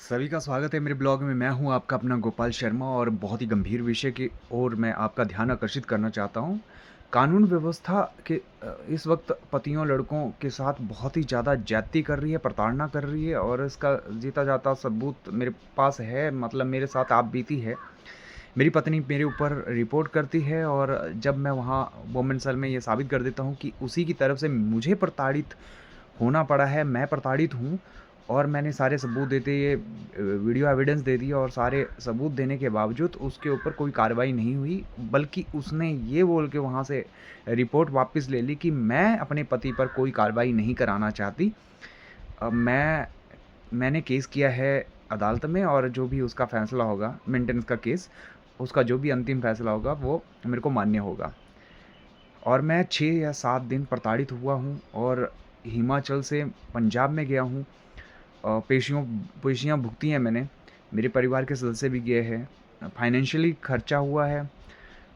सभी का स्वागत है मेरे ब्लॉग में। मैं हूं आपका अपना गोपाल शर्मा और बहुत ही गंभीर विषय की ओर मैं आपका ध्यान आकर्षित करना चाहता हूं। कानून व्यवस्था के इस वक्त पतियों लड़कों के साथ बहुत ही ज़्यादा ज्यादती कर रही है, प्रताड़ना कर रही है और इसका जीता जाता सबूत मेरे पास है। मतलब मेरे साथ आप बीती है। मेरी पत्नी मेरे ऊपर रिपोर्ट करती है और जब मैं वहाँ वुमेन सेल में ये साबित कर देता हूँ कि उसी की तरफ से मुझे प्रताड़ित होना पड़ा है, मैं प्रताड़ित हूँ और मैंने सारे सबूत देते ये वीडियो एविडेंस दे दिया और सारे सबूत देने के बावजूद उसके ऊपर कोई कार्रवाई नहीं हुई, बल्कि उसने ये बोल के वहाँ से रिपोर्ट वापस ले ली कि मैं अपने पति पर कोई कार्रवाई नहीं कराना चाहती। मैंने केस किया है अदालत में और जो भी उसका फ़ैसला होगा, मेंटेनेंस का केस, उसका जो भी अंतिम फ़ैसला होगा वो मेरे को मान्य होगा। और मैं 6 या 7 दिन प्रताड़ित हुआ हूँ और हिमाचल से पंजाब में गया हूँ। पेशियाँ भुगती हैं मैंने, मेरे परिवार के सदस्य भी गए हैं। फाइनेंशियली खर्चा हुआ है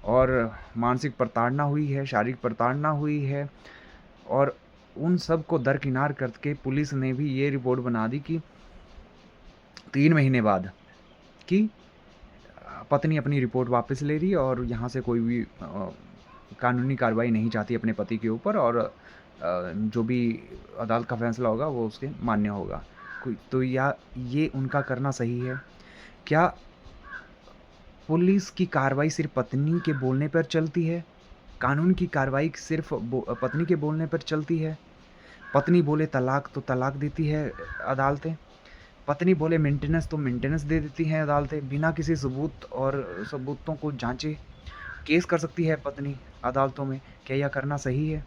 और मानसिक प्रताड़ना हुई है, शारीरिक प्रताड़ना हुई है और उन सब को दरकिनार करके पुलिस ने भी ये रिपोर्ट बना दी कि 3 महीने बाद कि पत्नी अपनी रिपोर्ट वापस ले रही है और यहाँ से कोई भी कानूनी कार्रवाई नहीं चाहती अपने पति के ऊपर और जो भी अदालत का फैसला होगा वो उसके मान्य होगा। कोई तो या ये उनका करना सही है? क्या पुलिस की कार्रवाई सिर्फ़ पत्नी के बोलने पर चलती है? कानून की कार्रवाई सिर्फ़ पत्नी के बोलने पर चलती है? पत्नी बोले तलाक तो तलाक देती है अदालतें। पत्नी बोले मेंटेनेंस तो मेंटेनेंस दे देती हैं अदालतें, बिना किसी सबूत और सबूतों को जाँचे केस कर सकती है पत्नी अदालतों में। क्या यह करना सही है?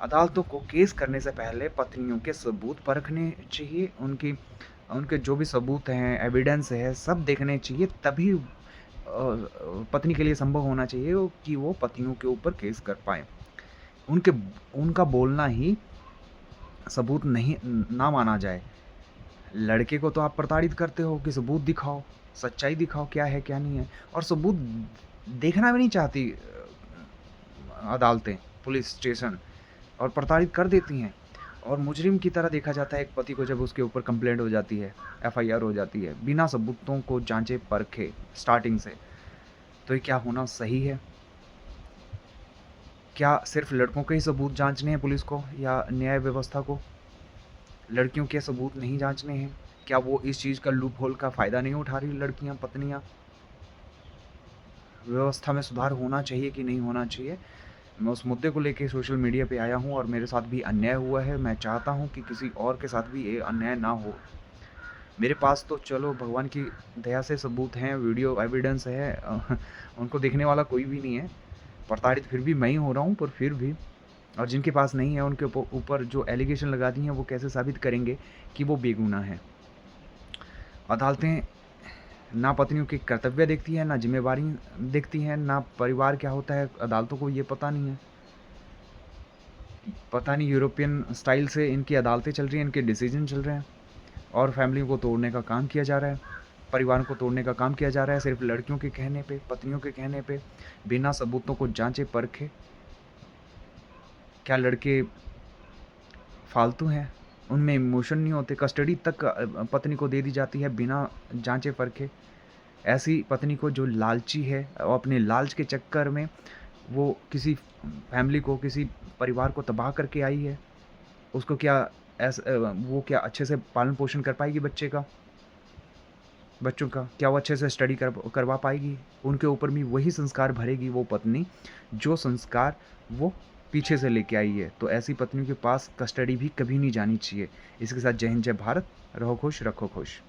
अदालतों को केस करने से पहले पत्नियों के सबूत परखने चाहिए, उनके जो भी सबूत हैं, एविडेंस है, सब देखने चाहिए, तभी पत्नी के लिए संभव होना चाहिए कि वो पतियों के ऊपर केस कर पाएँ। उनके उनका बोलना ही सबूत नहीं ना माना जाए। लड़के को तो आप प्रताड़ित करते हो कि सबूत दिखाओ, सच्चाई दिखाओ, क्या है, क्या नहीं है और सबूत देखना भी नहीं चाहती अदालतें, पुलिस स्टेशन और प्रताड़ित कर देती हैं। और मुजरिम की तरह देखा जाता है एक पति को जब उसके ऊपर कंप्लेंट हो जाती है, एफआईआर हो जाती है, बिना सबूतों को जाँचे परखे स्टार्टिंग से। तो ये क्या होना सही है? क्या सिर्फ़ लड़कों के ही सबूत जाँचने हैं पुलिस को या न्याय व्यवस्था को? लड़कियों के सबूत नहीं जाँचने हैं? क्या वो इस चीज़ का लूप होल का फ़ायदा नहीं उठा रही लड़कियाँ, पत्नियाँ? व्यवस्था में सुधार होना चाहिए कि नहीं होना चाहिए? मैं उस मुद्दे को लेके सोशल मीडिया पे आया हूँ और मेरे साथ भी अन्याय हुआ है। मैं चाहता हूँ कि किसी और के साथ भी ये अन्याय ना हो। मेरे पास तो चलो भगवान की दया से सबूत हैं, वीडियो एविडेंस है, उनको देखने वाला कोई भी नहीं है। प्रताड़ित फिर भी मैं ही हो रहा हूँ, पर फिर भी और जिनके पास नहीं है उनके ऊपर जो एलिगेशन लगा दी हैं वो कैसे साबित करेंगे कि वो बेगुनाह हैं? अदालतें ना पत्नियों के कर्तव्य देखती हैं, ना ज़िम्मेवारी देखती हैं, ना परिवार क्या होता है, अदालतों को ये पता नहीं है। पता नहीं यूरोपियन स्टाइल से इनकी अदालतें चल रही हैं, इनके डिसीजन चल रहे हैं और फैमिली को तोड़ने का काम किया जा रहा है, परिवार को तोड़ने का काम किया जा रहा है सिर्फ़ लड़कियों के कहने पे, पत्नियों के कहने पे, बिना सबूतों को जाँचे परखे। क्या लड़के फालतू हैं? उनमें इमोशन नहीं होते, कस्टडी तक पत्नी को दे दी जाती है बिना जाँचे परखे। ऐसी पत्नी को जो लालची है और अपने लालच के चक्कर में वो किसी फैमिली को, किसी परिवार को तबाह करके आई है, उसको क्या वो क्या अच्छे से पालन-पोषण कर पाएगी बच्चों का? क्या वो अच्छे से स्टडी करवा पाएगी? उनके ऊपर भी वही संस्कार भरेगी वो पत्नी, जो संस्कार वो पीछे से लेके आई है। तो ऐसी पत्नियों के पास कस्टडी भी कभी नहीं जानी चाहिए। इसके साथ जय हिंद, जय भारत। रहो खुश, रखो खुश।